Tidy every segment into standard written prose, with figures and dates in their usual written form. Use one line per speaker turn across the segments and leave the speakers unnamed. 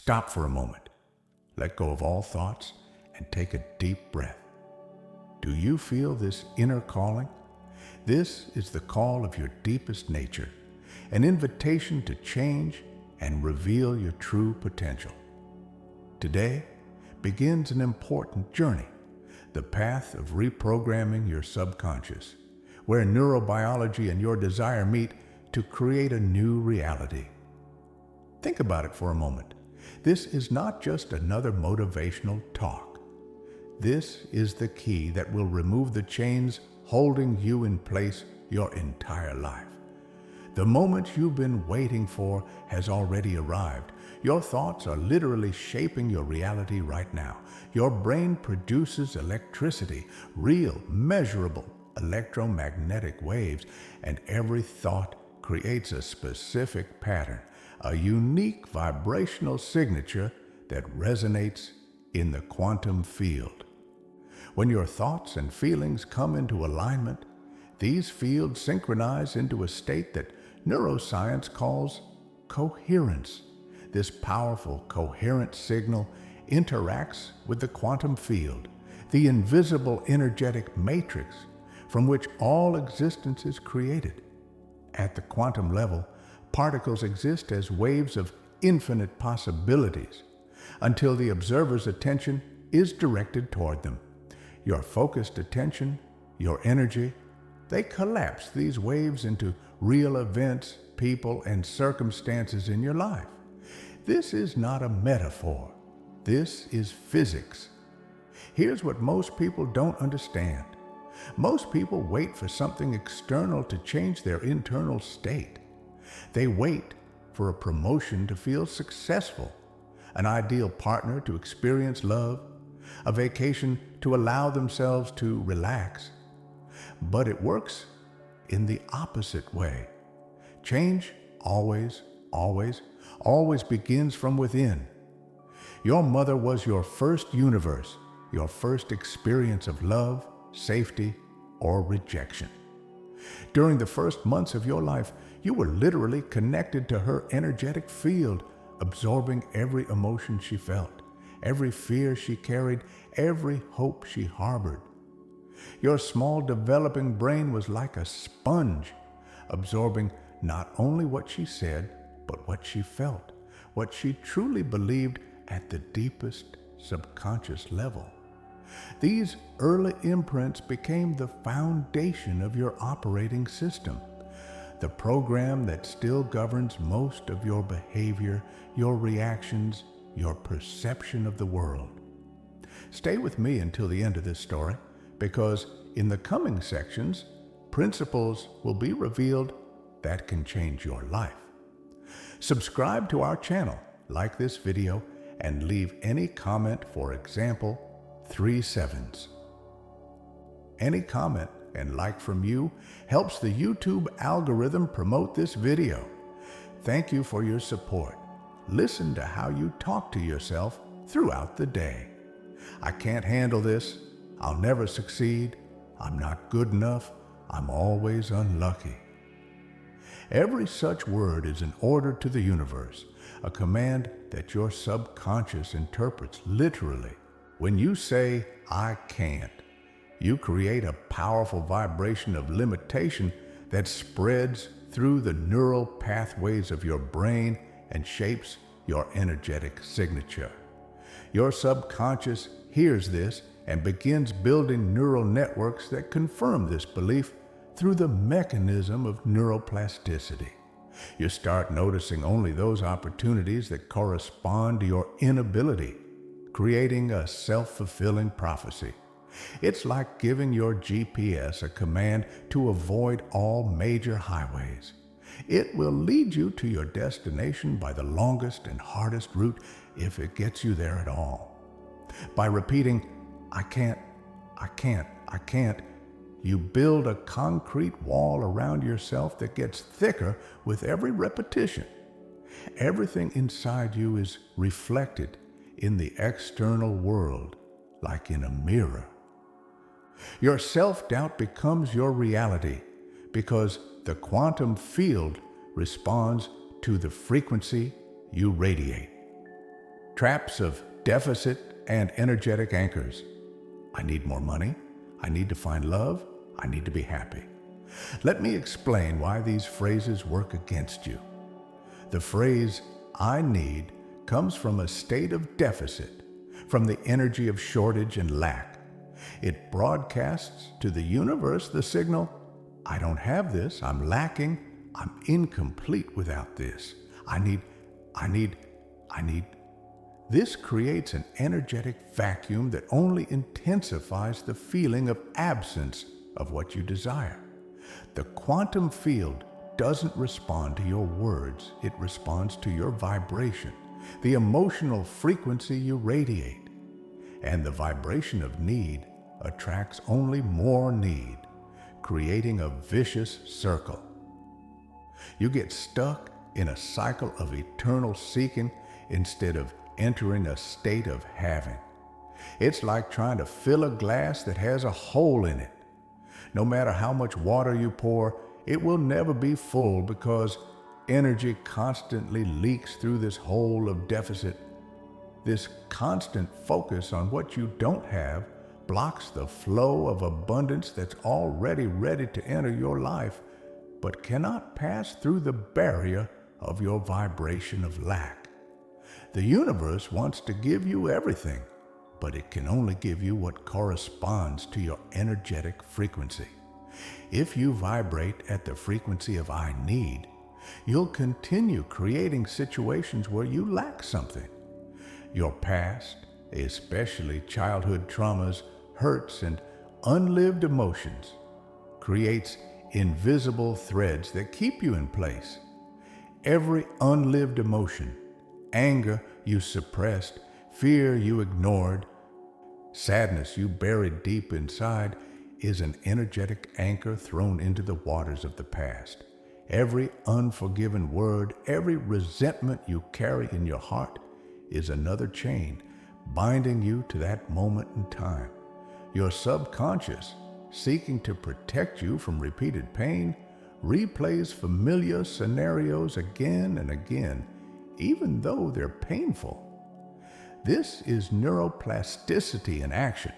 Stop for a moment. Let go of all thoughts and take a deep breath. Do you feel this inner calling? This is the call of your deepest nature, an invitation to change and reveal your true potential. Today begins an important journey, the path of reprogramming your subconscious, where neurobiology and your desire meet to create a new reality. Think about it for a moment. This is not just another motivational talk. This is the key that will remove the chains holding you in place your entire life. The moment you've been waiting for has already arrived. Your thoughts are literally shaping your reality right now. Your brain produces electricity, real, measurable electromagnetic waves, and every thought creates a specific pattern, a unique vibrational signature that resonates in the quantum field. When your thoughts and feelings come into alignment, these fields synchronize into a state that neuroscience calls coherence. This powerful, coherent signal interacts with the quantum field, the invisible energetic matrix from which all existence is created. At the quantum level, particles exist as waves of infinite possibilities until the observer's attention is directed toward them. Your focused attention, your energy, they collapse these waves into real events, people, and circumstances in your life. This is not a metaphor. This is physics. Here's what most people don't understand. Most people wait for something external to change their internal state. They wait for a promotion to feel successful, an ideal partner to experience love, a vacation to allow themselves to relax. But it works in the opposite way. Change always begins from within. Your mother was your first universe, your first experience of love, safety, or rejection. During the first months of your life, you were literally connected to her energetic field, absorbing every emotion she felt, every fear she carried, every hope she harbored. Your small developing brain was like a sponge, absorbing not only what she said, but what she felt, what she truly believed at the deepest subconscious level. These early imprints became the foundation of your operating system, the program that still governs most of your behavior, your reactions, your perception of the world. Stay with me until the end of this story, because in the coming sections, principles will be revealed that can change your life. Subscribe to our channel, like this video, and leave any comment, for example, 3 sevens. Any comment and like from you helps the YouTube algorithm promote this video. Thank you for your support. Listen to how you talk to yourself throughout the day. I can't handle this. I'll never succeed. I'm not good enough. I'm always unlucky. Every such word is an order to the universe, a command that your subconscious interprets literally. When you say, "I can't," you create a powerful vibration of limitation that spreads through the neural pathways of your brain and shapes your energetic signature. Your subconscious hears this and begins building neural networks that confirm this belief through the mechanism of neuroplasticity. You start noticing only those opportunities that correspond to your inability, creating a self-fulfilling prophecy. It's like giving your GPS a command to avoid all major highways. It will lead you to your destination by the longest and hardest route if it gets you there at all. By repeating, "I can't, I can't, I can't," you build a concrete wall around yourself that gets thicker with every repetition. Everything inside you is reflected in the external world like in a mirror. Your self-doubt becomes your reality because the quantum field responds to the frequency you radiate. traps of deficit and energetic anchors. I need more money. I need to find love. I need to be happy. Let me explain why these phrases work against you. The phrase, I need, comes from a state of deficit, from the energy of shortage and lack. It broadcasts to the universe the signal, I don't have this, I'm lacking, I'm incomplete without this. I need. This creates an energetic vacuum that only intensifies the feeling of absence of what you desire. The quantum field doesn't respond to your words, it responds to your vibration, the emotional frequency you radiate. And the vibration of need attracts only more need, creating a vicious circle. You get stuck in a cycle of eternal seeking instead of entering a state of having. It's like trying to fill a glass that has a hole in it. No matter how much water you pour, it will never be full because energy constantly leaks through this hole of deficit. This constant focus on what you don't have blocks the flow of abundance that's already ready to enter your life, but cannot pass through the barrier of your vibration of lack. The universe wants to give you everything, but it can only give you what corresponds to your energetic frequency. If you vibrate at the frequency of I need, you'll continue creating situations where you lack something. Your past, especially childhood traumas, hurts, and unlived emotions, creates invisible threads that keep you in place. Every unlived emotion, anger you suppressed, fear you ignored, sadness you buried deep inside, is an energetic anchor thrown into the waters of the past. Every unforgiven word, every resentment you carry in your heart is another chain binding you to that moment in time. Your subconscious, seeking to protect you from repeated pain, replays familiar scenarios again and again, even though they're painful. This is neuroplasticity in action,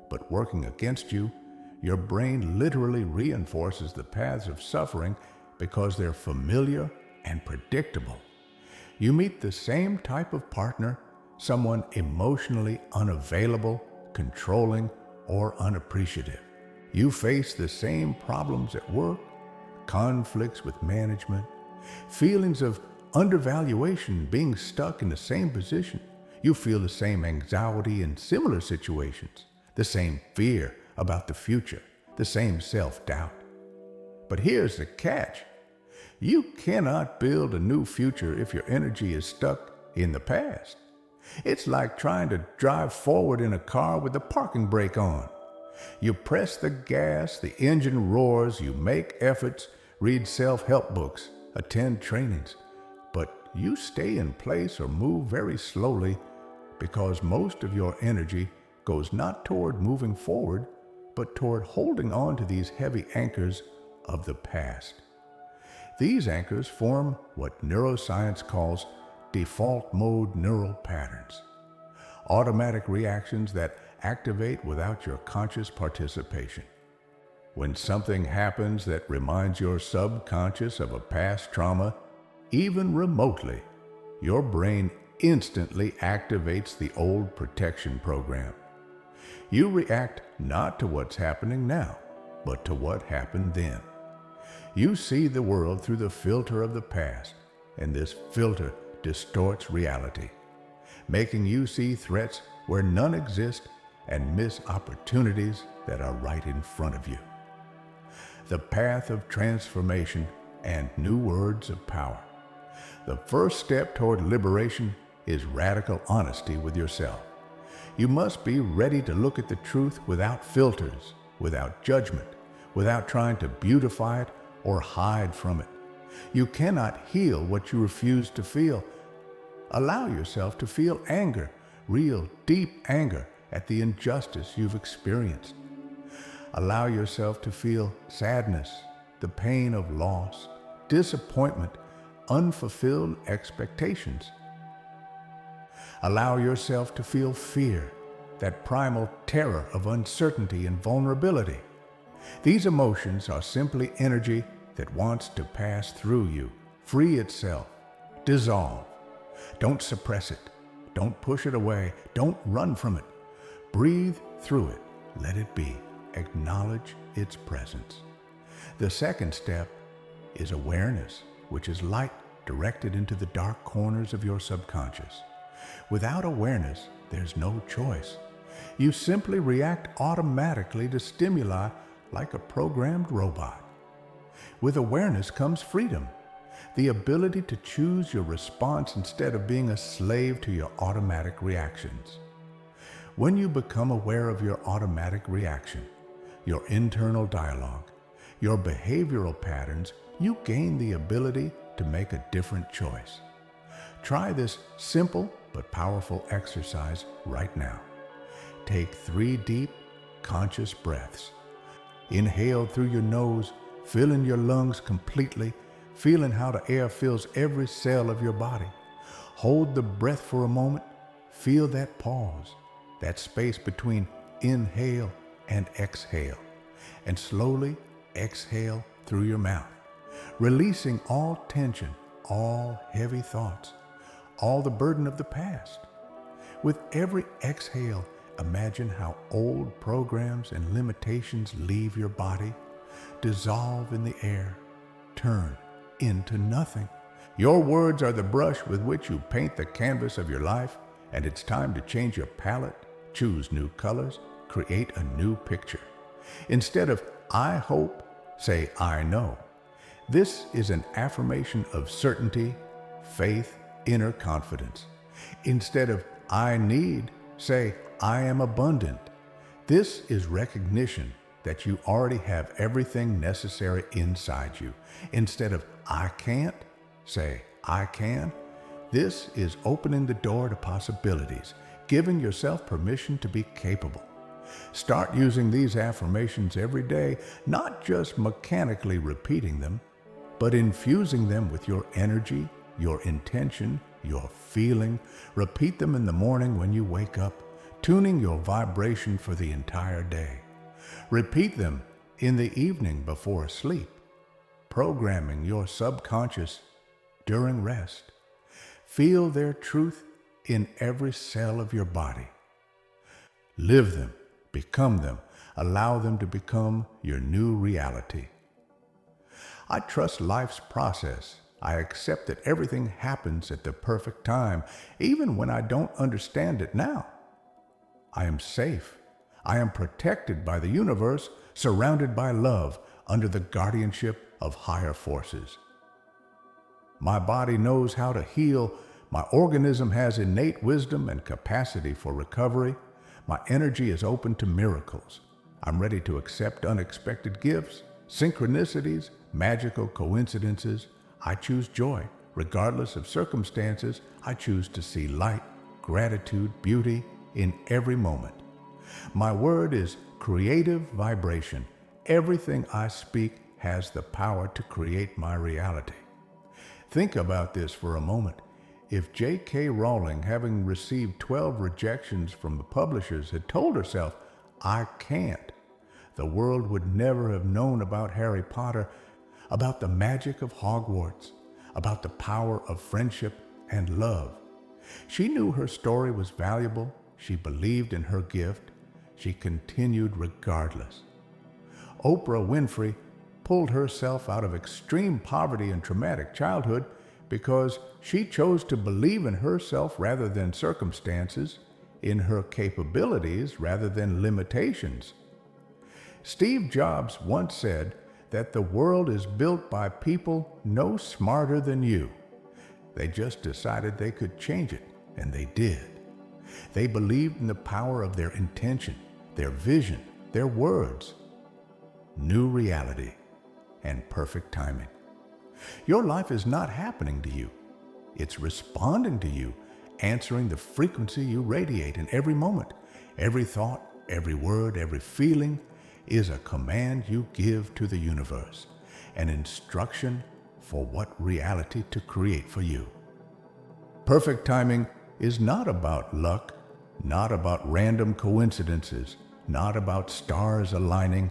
but working against you, your brain literally reinforces the paths of suffering because they're familiar and predictable. You meet the same type of partner, someone emotionally unavailable, controlling, or unappreciative. You face the same problems at work, conflicts with management, feelings of undervaluation, being stuck in the same position. You feel the same anxiety in similar situations, the same fear about the future, the same self-doubt. But here's the catch. You cannot build a new future if your energy is stuck in the past. It's like trying to drive forward in a car with the parking brake on. You press the gas, the engine roars, you make efforts, read self-help books, attend trainings, but you stay in place or move very slowly because most of your energy goes not toward moving forward, but toward holding on to these heavy anchors of the past. These anchors form what neuroscience calls default mode neural patterns, automatic reactions that activate without your conscious participation. When something happens that reminds your subconscious of a past trauma, even remotely, your brain instantly activates the old protection program. You react not to what's happening now, but to what happened then. You see the world through the filter of the past, and this filter distorts reality, making you see threats where none exist and miss opportunities that are right in front of you. The path of transformation and new words of power. The first step toward liberation is radical honesty with yourself. You must be ready to look at the truth without filters, without judgment, without trying to beautify it or hide from it. You cannot heal what you refuse to feel. Allow yourself to feel anger, real, deep anger at the injustice you've experienced. Allow yourself to feel sadness, the pain of loss, disappointment, unfulfilled expectations. Allow yourself to feel fear, that primal terror of uncertainty and vulnerability. These emotions are simply energy that wants to pass through you, free itself, dissolve. Don't suppress it. Don't push it away. Don't run from it. Breathe through it. Let it be. Acknowledge its presence. The second step is awareness, which is light directed into the dark corners of your subconscious. Without awareness, there's no choice. You simply react automatically to stimuli like a programmed robot. With awareness comes freedom, the ability to choose your response instead of being a slave to your automatic reactions. When you become aware of your automatic reaction, your internal dialogue, your behavioral patterns, you gain the ability to make a different choice. Try this simple but powerful exercise right now. Take 3 deep, conscious breaths. Inhale through your nose, filling your lungs completely, feeling how the air fills every cell of your body. Hold the breath for a moment. Feel that pause, that space between inhale and exhale. And slowly exhale through your mouth, releasing all tension, all heavy thoughts, all the burden of the past. With every exhale, imagine how old programs and limitations leave your body, dissolve in the air, turn into nothing. Your words are the brush with which you paint the canvas of your life, and it's time to change your palette, choose new colors, create a new picture. Instead of "I hope," say "I know." This is an affirmation of certainty, faith, inner confidence. Instead of "I need," say "I am abundant." This is recognition that you already have everything necessary inside you. Instead of "I can't," say "I can." This is opening the door to possibilities, giving yourself permission to be capable. Start using these affirmations every day, not just mechanically repeating them, but infusing them with your energy, your intention, your feeling. Repeat them in the morning when you wake up, tuning your vibration for the entire day. Repeat them in the evening before sleep, programming your subconscious during rest. Feel their truth in every cell of your body. Live them, become them, allow them to become your new reality. I trust life's process. I accept that everything happens at the perfect time, even when I don't understand it now. I am safe. I am protected by the universe, surrounded by love, under the guardianship of higher forces. My body knows how to heal. My organism has innate wisdom and capacity for recovery. My energy is open to miracles. I'm ready to accept unexpected gifts, synchronicities, magical coincidences. I choose joy. Regardless of circumstances, I choose to see light, gratitude, beauty in every moment. My word is creative vibration. Everything I speak has the power to create my reality. Think about this for a moment. If J.K. Rowling, having received 12 rejections from the publishers, had told herself, "I can't," the world would never have known about Harry Potter, about the magic of Hogwarts, about the power of friendship and love. She knew her story was valuable. She believed in her gift. She continued regardless. Oprah Winfrey pulled herself out of extreme poverty and traumatic childhood because she chose to believe in herself rather than circumstances, in her capabilities rather than limitations. Steve Jobs once said that the world is built by people no smarter than you. They just decided they could change it, and they did. They believed in the power of their intention, their vision, their words. New reality and perfect timing. Your life is not happening to you. It's responding to you, answering the frequency you radiate in every moment. Every thought, every word, every feeling is a command you give to the universe, an instruction for what reality to create for you. Perfect timing is not about luck, not about random coincidences, not about stars aligning.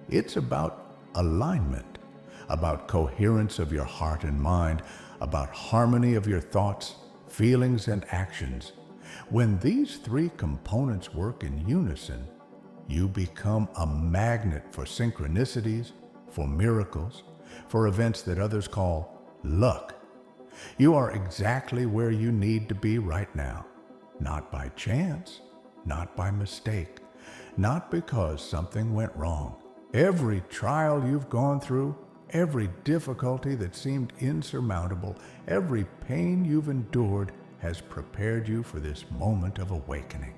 It's about alignment, about coherence of your heart and mind, about harmony of your thoughts, feelings, and actions. When these three components work in unison, you become a magnet for synchronicities, for miracles, for events that others call luck. You are exactly where you need to be right now, not by chance, not by mistake, not because something went wrong. Every trial you've gone through, every difficulty that seemed insurmountable, every pain you've endured has prepared you for this moment of awakening.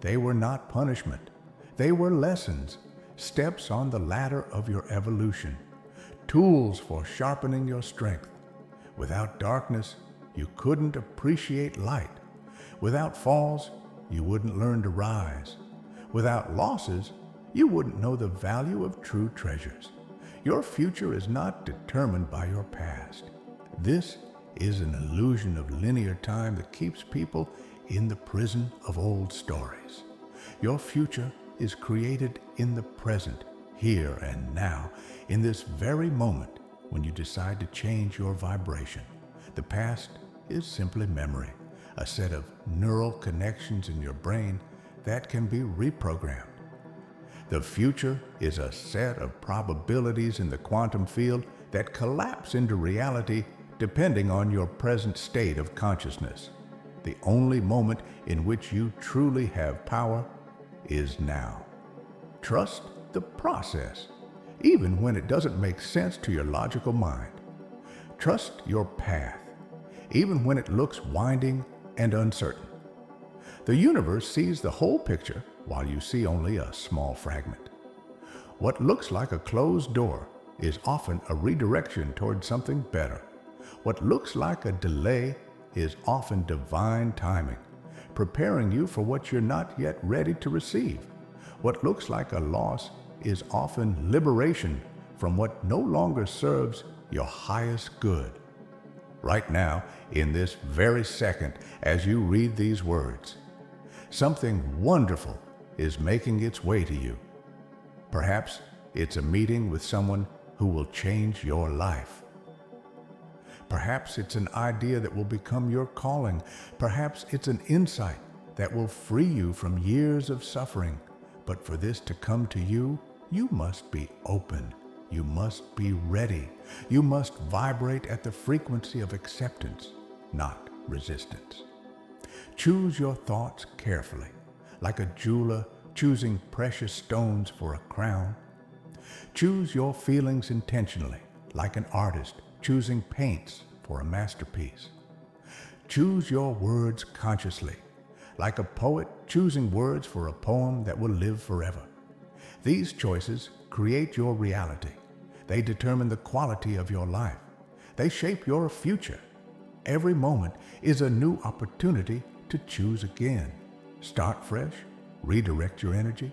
They were not punishment. They were lessons, steps on the ladder of your evolution, tools for sharpening your strength. Without darkness, you couldn't appreciate light. Without falls, you wouldn't learn to rise. Without losses, you wouldn't know the value of true treasures. Your future is not determined by your past. This is an illusion of linear time that keeps people in the prison of old stories. Your future is created in the present, here and now, in this very moment when you decide to change your vibration. The past is simply memory, a set of neural connections in your brain that can be reprogrammed. The future is a set of probabilities in the quantum field that collapse into reality depending on your present state of consciousness. The only moment in which you truly have power is now. Trust the process, even when it doesn't make sense to your logical mind. Trust your path, even when it looks winding and uncertain. The universe sees the whole picture while you see only a small fragment. What looks like a closed door is often a redirection toward something better. What looks like a delay is often divine timing, preparing you for what you're not yet ready to receive. What looks like a loss is often liberation from what no longer serves your highest good. Right now, in this very second, as you read these words, something wonderful is making its way to you. Perhaps it's a meeting with someone who will change your life. Perhaps it's an idea that will become your calling. Perhaps it's an insight that will free you from years of suffering. But for this to come to you, you must be open. You must be ready. You must vibrate at the frequency of acceptance, not resistance. Choose your thoughts carefully, like a jeweler choosing precious stones for a crown. Choose your feelings intentionally, like an artist choosing paints for a masterpiece. Choose your words consciously, like a poet choosing words for a poem that will live forever. These choices create your reality. They determine the quality of your life. They shape your future. Every moment is a new opportunity to choose again. Start fresh, redirect your energy.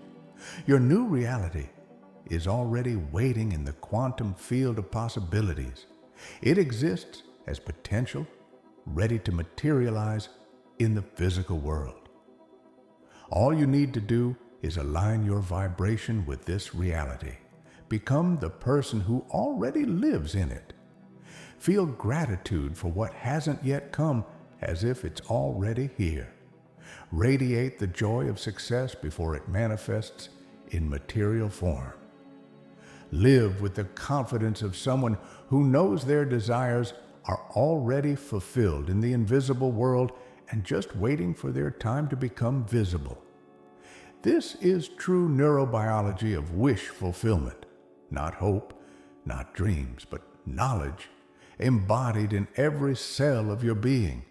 Your new reality is already waiting in the quantum field of possibilities. It exists as potential, ready to materialize in the physical world. All you need to do is align your vibration with this reality. Become the person who already lives in it. Feel gratitude for what hasn't yet come as if it's already here. Radiate the joy of success before it manifests in material form. Live with the confidence of someone who knows their desires are already fulfilled in the invisible world and just waiting for their time to become visible. This is true neurobiology of wish fulfillment. Not hope, not dreams, but knowledge, embodied in every cell of your being.